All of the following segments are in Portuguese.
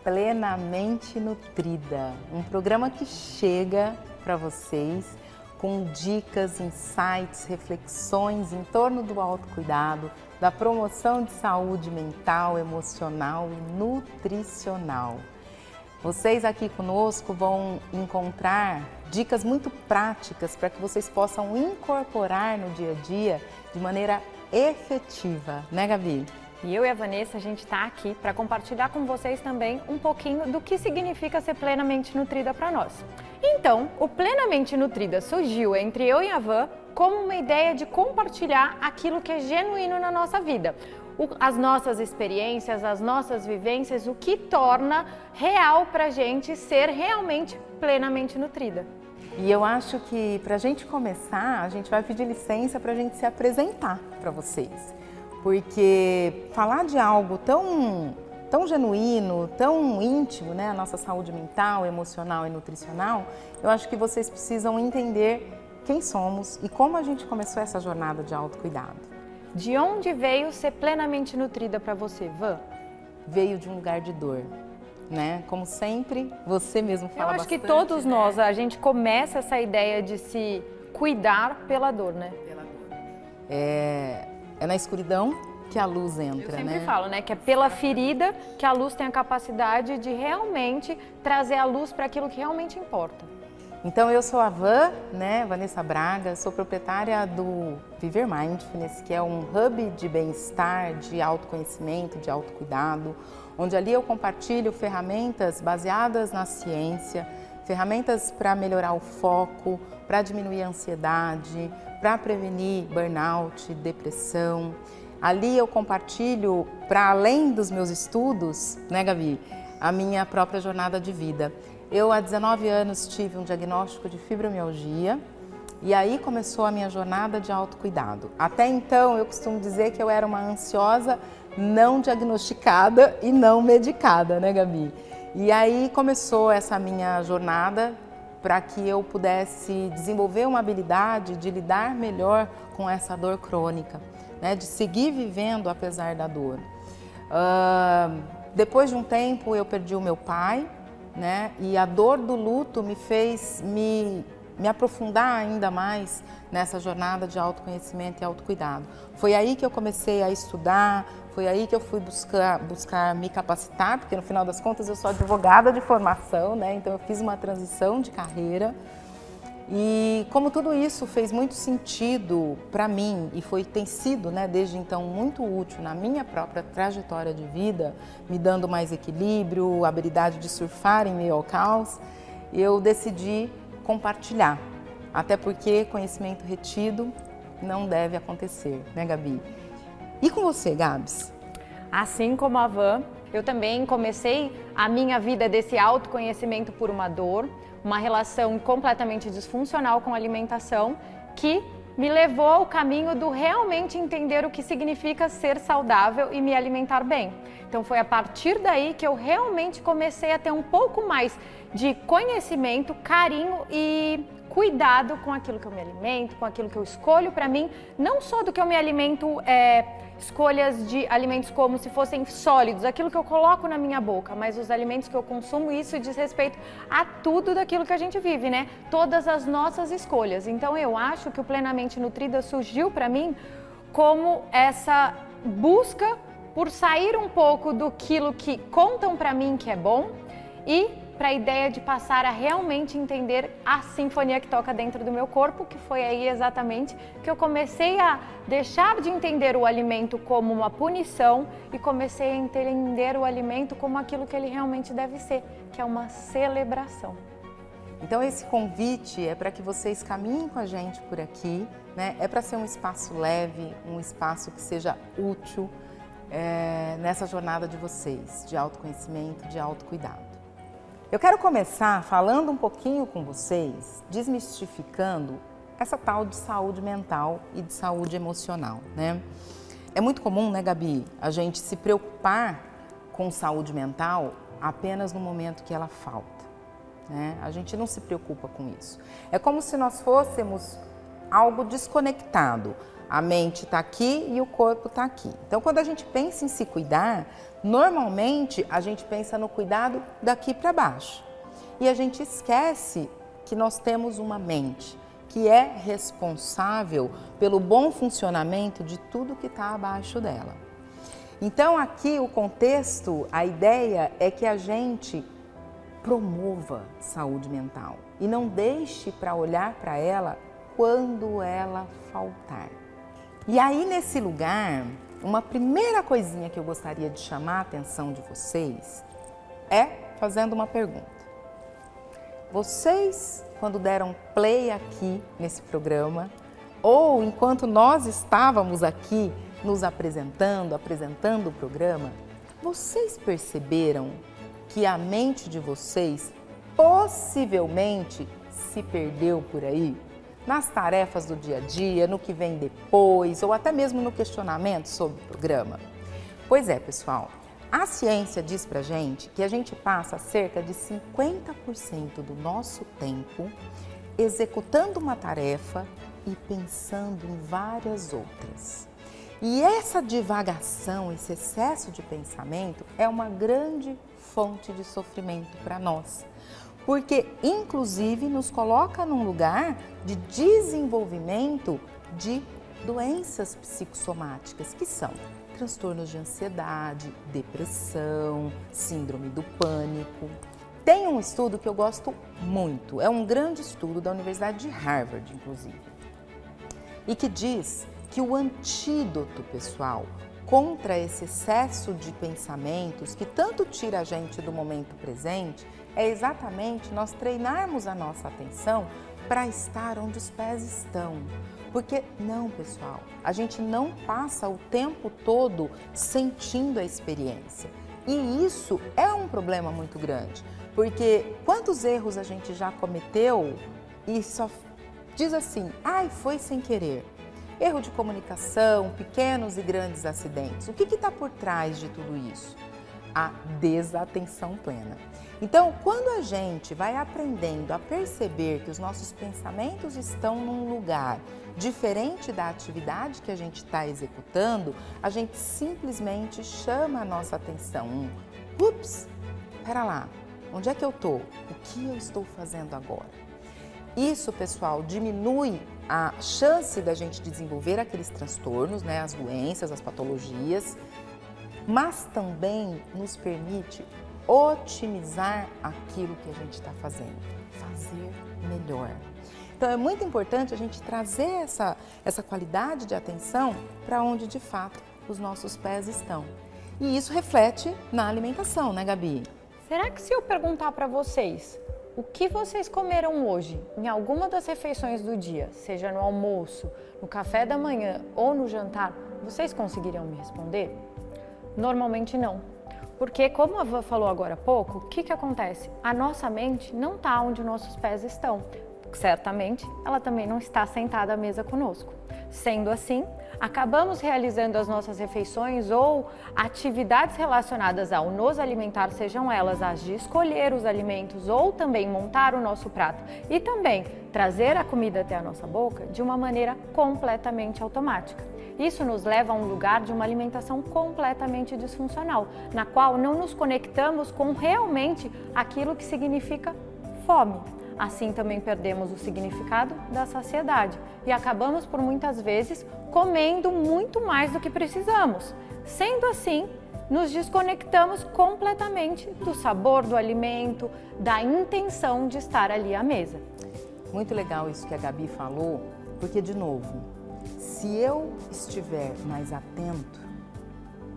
Plenamente Nutrida, um programa que chega para vocês com dicas, insights, reflexões em torno do autocuidado, da promoção de saúde mental, emocional e nutricional. Vocês aqui conosco vão encontrar dicas muito práticas para que vocês possam incorporar no dia a dia de maneira efetiva, né, Gabi? E eu e a Vanessa, a gente está aqui para compartilhar com vocês também um pouquinho do que significa ser plenamente nutrida para nós. Então, o Plenamente Nutrida surgiu entre eu e a Van como uma ideia de compartilhar aquilo que é genuíno na nossa vida. As nossas experiências, as nossas vivências, o que torna real para a gente ser realmente plenamente nutrida. E eu acho que para a gente começar, a gente vai pedir licença para a gente se apresentar para vocês. Porque falar de algo tão genuíno, tão íntimo, né, a nossa saúde mental, emocional e nutricional, eu acho que vocês precisam entender quem somos e como a gente começou essa jornada de autocuidado. De onde veio ser plenamente nutrida para você, Van? Veio de um lugar de dor, né? Como sempre, você mesmo fala bastante. Eu acho que todos nós, a gente começa essa ideia de se cuidar pela dor, né? Pela dor. É na escuridão que a luz entra, né? Eu sempre falo, né? Que é pela ferida que a luz tem a capacidade de realmente trazer a luz para aquilo que realmente importa. Então eu sou a Van, né? Vanessa Braga, sou proprietária do Viver Mindfulness, que é um hub de bem-estar, de autoconhecimento, de autocuidado, onde ali eu compartilho ferramentas baseadas na ciência, ferramentas para melhorar o foco, para diminuir a ansiedade, para prevenir burnout, depressão. Ali eu compartilho, para além dos meus estudos, né, Gabi, a minha própria jornada de vida. Eu, há 19 anos, tive um diagnóstico de fibromialgia e aí começou a minha jornada de autocuidado. Até então, eu costumo dizer que eu era uma ansiosa não diagnosticada e não medicada, né, Gabi? E aí começou essa minha jornada para que eu pudesse desenvolver uma habilidade de lidar melhor com essa dor crônica, né, de seguir vivendo apesar da dor. Depois de um tempo eu perdi o meu pai, né, e a dor do luto me fez me aprofundar ainda mais nessa jornada de autoconhecimento e autocuidado. Foi aí que eu comecei a estudar, foi aí que eu fui buscar me capacitar, porque no final das contas eu sou advogada de formação, né, então eu fiz uma transição de carreira. E como tudo isso fez muito sentido para mim e tem sido, né, desde então muito útil na minha própria trajetória de vida, me dando mais equilíbrio, habilidade de surfar em meio ao caos, eu decidi compartilhar. Até porque conhecimento retido não deve acontecer, né, Gabi? E com você, Gabs? Assim como a Van, eu também comecei a minha vida desse autoconhecimento por uma dor, uma relação completamente disfuncional com a alimentação que me levou ao caminho do realmente entender o que significa ser saudável e me alimentar bem. Então foi a partir daí que eu realmente comecei a ter um pouco mais de conhecimento, carinho e cuidado com aquilo que eu me alimento, com aquilo que eu escolho para mim, não só do que eu me alimento, escolhas de alimentos como se fossem sólidos, aquilo que eu coloco na minha boca, mas os alimentos que eu consumo, isso diz respeito a tudo daquilo que a gente vive, né? Todas as nossas escolhas. Então eu acho que o Plenamente Nutrida surgiu para mim como essa busca por sair um pouco daquilo que contam para mim que é bom e para a ideia de passar a realmente entender a sinfonia que toca dentro do meu corpo, que foi aí exatamente que eu comecei a deixar de entender o alimento como uma punição e comecei a entender o alimento como aquilo que ele realmente deve ser, que é uma celebração. Então esse convite é para que vocês caminhem com a gente por aqui, né? É para ser um espaço leve, um espaço que seja útil nessa jornada de vocês, de autoconhecimento, de autocuidado. Eu quero começar falando um pouquinho com vocês, desmistificando essa tal de saúde mental e de saúde emocional, né? É muito comum, né, Gabi, a gente se preocupar com saúde mental apenas no momento que ela falta, né? A gente não se preocupa com isso. É como se nós fôssemos algo desconectado. A mente está aqui e o corpo está aqui. Então, quando a gente pensa em se cuidar, normalmente a gente pensa no cuidado daqui para baixo. E a gente esquece que nós temos uma mente que é responsável pelo bom funcionamento de tudo que está abaixo dela. Então, aqui o contexto, a ideia é que a gente promova saúde mental e não deixe para olhar para ela quando ela faltar. E aí, nesse lugar, uma primeira coisinha que eu gostaria de chamar a atenção de vocês é fazendo uma pergunta. Vocês, quando deram play aqui nesse programa, ou enquanto nós estávamos aqui nos apresentando o programa, vocês perceberam que a mente de vocês possivelmente se perdeu por aí? Nas tarefas do dia a dia, no que vem depois, ou até mesmo no questionamento sobre o programa? Pois é, pessoal, a ciência diz pra gente que a gente passa cerca de 50% do nosso tempo executando uma tarefa e pensando em várias outras. E essa divagação, esse excesso de pensamento é uma grande fonte de sofrimento para nós. Porque, inclusive, nos coloca num lugar de desenvolvimento de doenças psicossomáticas, que são transtornos de ansiedade, depressão, síndrome do pânico. Tem um estudo que eu gosto muito, é um grande estudo da Universidade de Harvard, inclusive, e que diz que o antídoto, pessoal, contra esse excesso de pensamentos que tanto tira a gente do momento presente é exatamente nós treinarmos a nossa atenção para estar onde os pés estão. Porque não, pessoal, a gente não passa o tempo todo sentindo a experiência. E isso é um problema muito grande, porque quantos erros a gente já cometeu e só diz assim, ai, foi sem querer. Erro de comunicação, pequenos e grandes acidentes. O que está por trás de tudo isso? A desatenção plena. Então, quando a gente vai aprendendo a perceber que os nossos pensamentos estão num lugar diferente da atividade que a gente está executando, a gente simplesmente chama a nossa atenção. Ups, pera lá, onde é que eu estou? O que eu estou fazendo agora? Isso, pessoal, diminui a chance da gente desenvolver aqueles transtornos, né, as doenças, as patologias, mas também nos permite otimizar aquilo que a gente está fazendo, fazer melhor. Então é muito importante a gente trazer essa qualidade de atenção para onde de fato os nossos pés estão. E isso reflete na alimentação, né, Gabi? Será que se eu perguntar para vocês o que vocês comeram hoje em alguma das refeições do dia, seja no almoço, no café da manhã ou no jantar, vocês conseguiriam me responder? Normalmente não. Porque, como a Van falou agora há pouco, o que acontece? A nossa mente não está onde nossos pés estão. Certamente, ela também não está sentada à mesa conosco. Sendo assim, acabamos realizando as nossas refeições ou atividades relacionadas ao nos alimentar, sejam elas as de escolher os alimentos ou também montar o nosso prato e também trazer a comida até a nossa boca de uma maneira completamente automática. Isso nos leva a um lugar de uma alimentação completamente disfuncional, na qual não nos conectamos com realmente aquilo que significa fome. Assim também perdemos o significado da saciedade e acabamos por muitas vezes comendo muito mais do que precisamos. Sendo assim, nos desconectamos completamente do sabor do alimento, da intenção de estar ali à mesa. Muito legal isso que a Gabi falou, porque, de novo, se eu estiver mais atento,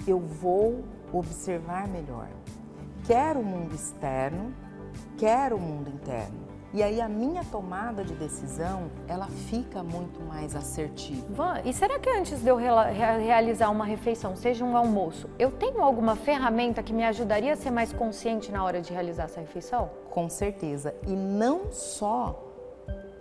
eu vou observar melhor. Quer o mundo externo, quer o mundo interno. E aí a minha tomada de decisão, ela fica muito mais assertiva. Van, e será que antes de eu realizar uma refeição, seja um almoço, eu tenho alguma ferramenta que me ajudaria a ser mais consciente na hora de realizar essa refeição? Com certeza. E não só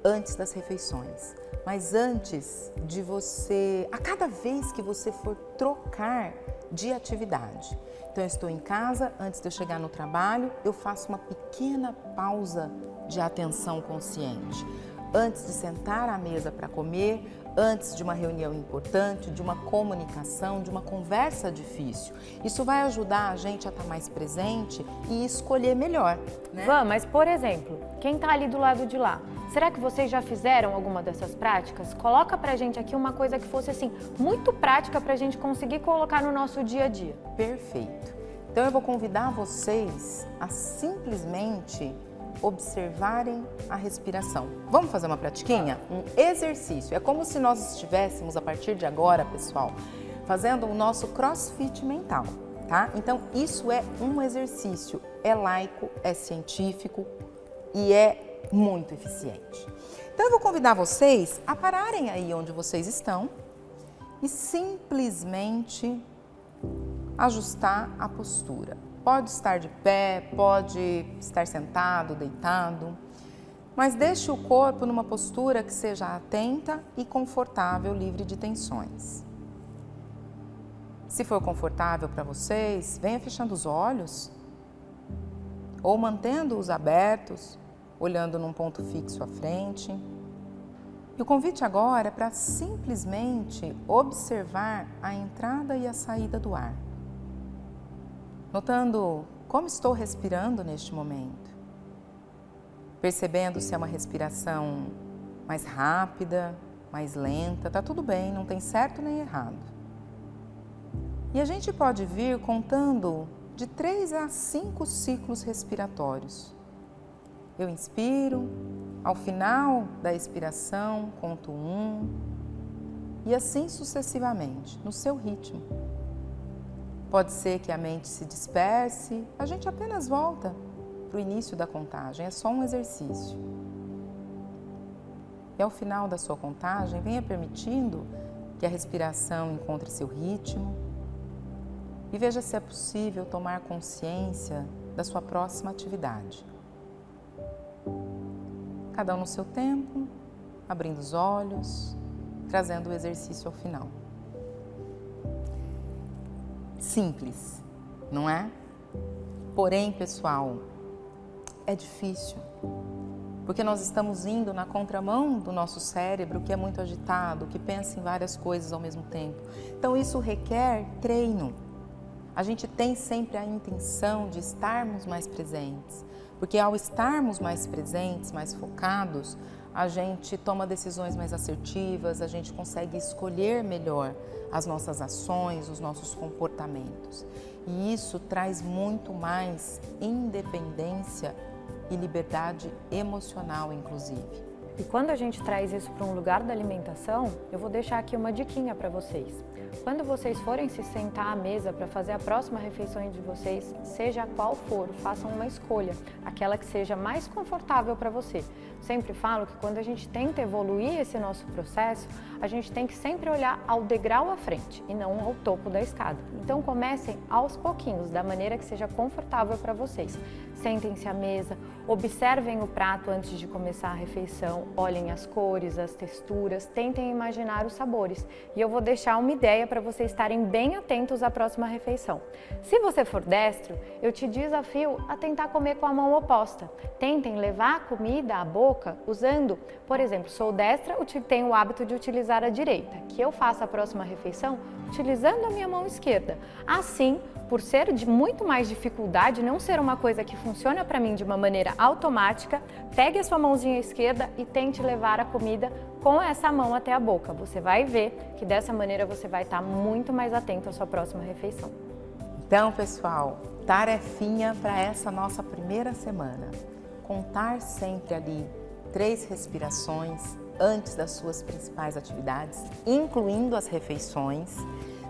antes das refeições, mas antes de você, a cada vez que você for trocar de atividade. Então, eu estou em casa, antes de eu chegar no trabalho, eu faço uma pequena pausa de atenção consciente. Antes de sentar à mesa para comer, antes de uma reunião importante, de uma comunicação, de uma conversa difícil. Isso vai ajudar a gente a estar mais presente e escolher melhor, né? Van, mas por exemplo, quem está ali do lado de lá, será que vocês já fizeram alguma dessas práticas? Coloca pra gente aqui uma coisa que fosse assim, muito prática pra gente conseguir colocar no nosso dia a dia. Perfeito. Então eu vou convidar vocês a simplesmente observarem a respiração. Vamos fazer uma pratiquinha? Um exercício. É como se nós estivéssemos, a partir de agora, pessoal, fazendo o nosso crossfit mental, tá? Então, isso é um exercício. É laico, é científico e é muito eficiente. Então, eu vou convidar vocês a pararem aí onde vocês estão e simplesmente ajustar a postura. Pode estar de pé, pode estar sentado, deitado, mas deixe o corpo numa postura que seja atenta e confortável, livre de tensões. Se for confortável para vocês, venha fechando os olhos ou mantendo-os abertos, olhando num ponto fixo à frente. E o convite agora é para simplesmente observar a entrada e a saída do ar, notando como estou respirando neste momento, percebendo se é uma respiração mais rápida, mais lenta, tá tudo bem, não tem certo nem errado. E a gente pode vir contando de 3 a 5 ciclos respiratórios. Eu inspiro, ao final da expiração conto 1 e assim sucessivamente, no seu ritmo. Pode ser que a mente se disperse, a gente apenas volta para o início da contagem, é só um exercício. E ao final da sua contagem, venha permitindo que a respiração encontre seu ritmo e veja se é possível tomar consciência da sua próxima atividade. Cada um no seu tempo, abrindo os olhos, trazendo o exercício ao final. Simples, não é? Porém, pessoal, é difícil, porque nós estamos indo na contramão do nosso cérebro, que é muito agitado, que pensa em várias coisas ao mesmo tempo. Então, isso requer treino. A gente tem sempre a intenção de estarmos mais presentes, porque ao estarmos mais presentes, mais focados, a gente toma decisões mais assertivas, a gente consegue escolher melhor as nossas ações, os nossos comportamentos. E isso traz muito mais independência e liberdade emocional, inclusive. E quando a gente traz isso para um lugar da alimentação, eu vou deixar aqui uma diquinha para vocês. Quando vocês forem se sentar à mesa para fazer a próxima refeição de vocês, seja qual for, façam uma escolha, aquela que seja mais confortável para você. Sempre falo que quando a gente tenta evoluir esse nosso processo, a gente tem que sempre olhar ao degrau à frente e não ao topo da escada. Então comecem aos pouquinhos, da maneira que seja confortável para vocês. Sentem-se à mesa, observem o prato antes de começar a refeição, olhem as cores, as texturas, tentem imaginar os sabores. E eu vou deixar uma ideia para vocês estarem bem atentos à próxima refeição. Se você for destro, eu te desafio a tentar comer com a mão oposta. Tentem levar a comida à boca usando, por exemplo, sou destra, tenho o hábito de utilizar a direita, que eu faça a próxima refeição utilizando a minha mão esquerda. Assim, por ser de muito mais dificuldade, não ser uma coisa que funciona para mim de uma maneira automática, pegue a sua mãozinha esquerda e tente levar a comida com essa mão até a boca. Você vai ver que dessa maneira você vai estar muito mais atento à sua próxima refeição. Então, pessoal, tarefinha para essa nossa primeira semana. Contar sempre ali 3 respirações antes das suas principais atividades, incluindo as refeições.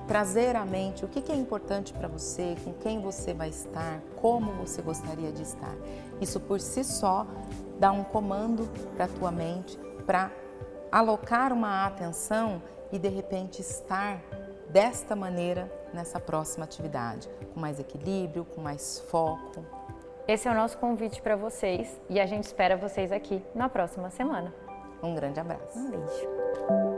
Trazer à mente o que é importante para você, com quem você vai estar, como você gostaria de estar. Isso por si só dá um comando para a tua mente para alocar uma atenção e de repente estar desta maneira nessa próxima atividade, com mais equilíbrio, com mais foco. Esse é o nosso convite para vocês e a gente espera vocês aqui na próxima semana. Um grande abraço. Um beijo.